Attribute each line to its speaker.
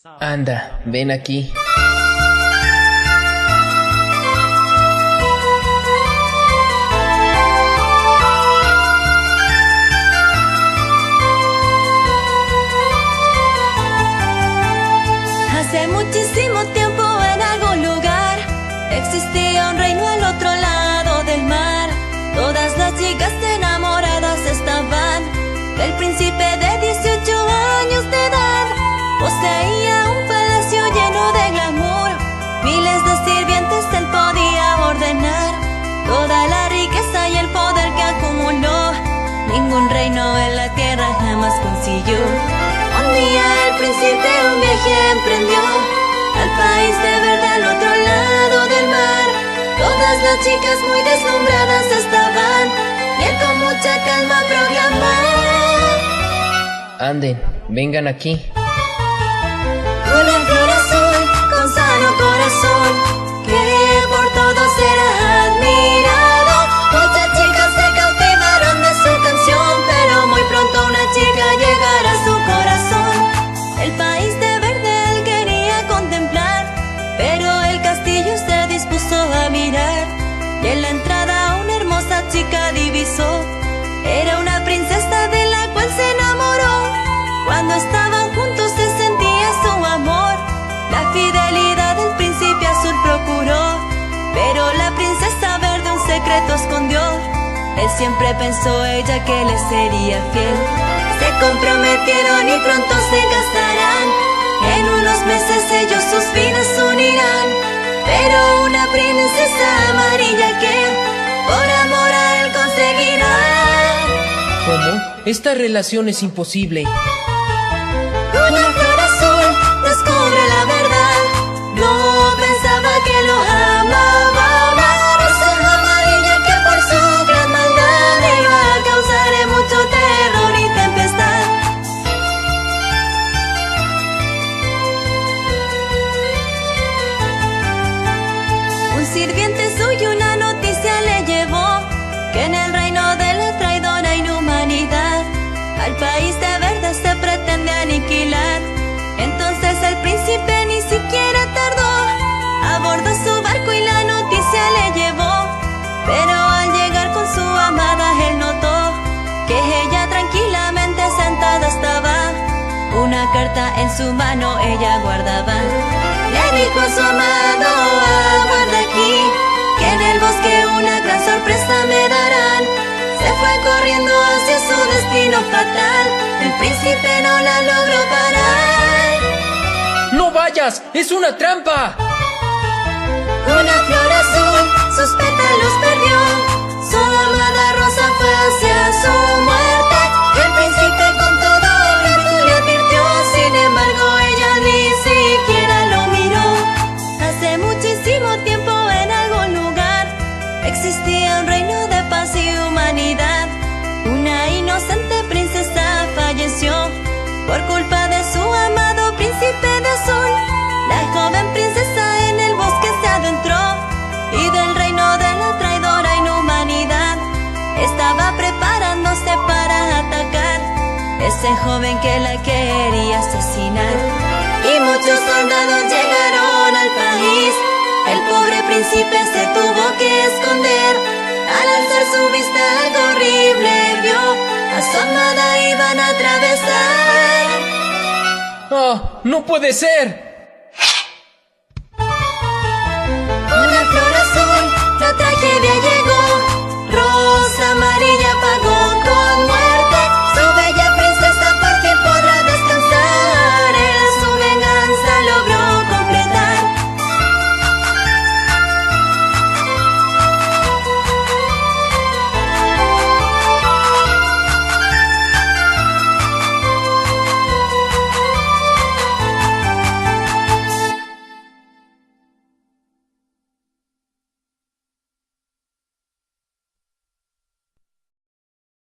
Speaker 1: Anda, ven aquí.
Speaker 2: Hace muchísimo tiempo en algún lugar existía un reino al otro lado del mar. Todas las chicas enamoradas estaban del príncipe de 18 años de edad. Poseía un palacio lleno de glamour, miles de sirvientes él podía ordenar. Toda la riqueza y el poder que acumuló, ningún reino en la tierra jamás consiguió. Un día el príncipe un viaje emprendió al país de verde al otro lado del mar. Todas las chicas muy deslumbradas estaban y él con mucha calma proclamó:
Speaker 1: Anden, vengan aquí.
Speaker 2: Una flor azul con sano corazón, que por todos era admirado. Muchas chicas se cautivaron de su canción, pero muy pronto una chica llegará a su corazón. El país de verde él quería contemplar, pero el castillo se dispuso a mirar. Y en la entrada una hermosa chica divisó, era una princesa de la cual se enamoró. Cuando estaban juntos se sentía su amor, la fidelidad del príncipe azul procuró, pero la princesa verde un secreto escondió. Él siempre pensó ella que le sería fiel. Se comprometieron y pronto se casarán. En unos meses ellos sus vidas unirán. Pero una princesa amarilla que por amor a él conseguirá.
Speaker 1: ¿Cómo? Esta relación es imposible.
Speaker 2: Una flor azul descubre la verdad. No pensaba que lo amaba. Una rosa amarilla que por su gran maldad iba a causarle mucho terror y tempestad. Un sirviente suyo una noticia le llevó, que en el reino de la traidora inhumanidad al país de verde se pretende aniquilar. Entonces el príncipe ni siquiera tardó, abordó su barco y la noticia le llevó. Pero al llegar con su amada él notó que ella tranquilamente sentada estaba. Una carta en su mano ella guardaba. Le dijo a su amado: aguarda aquí, que en el bosque una gran sorpresa me darán. Se fue corriendo hacia su destino fatal. El príncipe no la logró parar.
Speaker 1: ¡No vayas! ¡Es una trampa!
Speaker 2: Una flor azul sus pétalos perdió. Su amada rosa fue hacia su muerte. El príncipe con todo grito le advirtió. Sin embargo ella ni siquiera lo miró. Hace muchísimo tiempo en algún lugar existía un reino de paz y humanidad. Una inocente princesa falleció por culpa de su amado príncipe de azul. La joven princesa en el bosque se adentró y del reino de la traidora inhumanidad estaba preparándose para atacar ese joven que la quería asesinar. Y muchos soldados llegaron al país. El pobre príncipe se tuvo que esconder. Al alzar su vista algo horrible vio, a su amada iban a atravesar.
Speaker 1: ¡Ah! ¡No puede ser!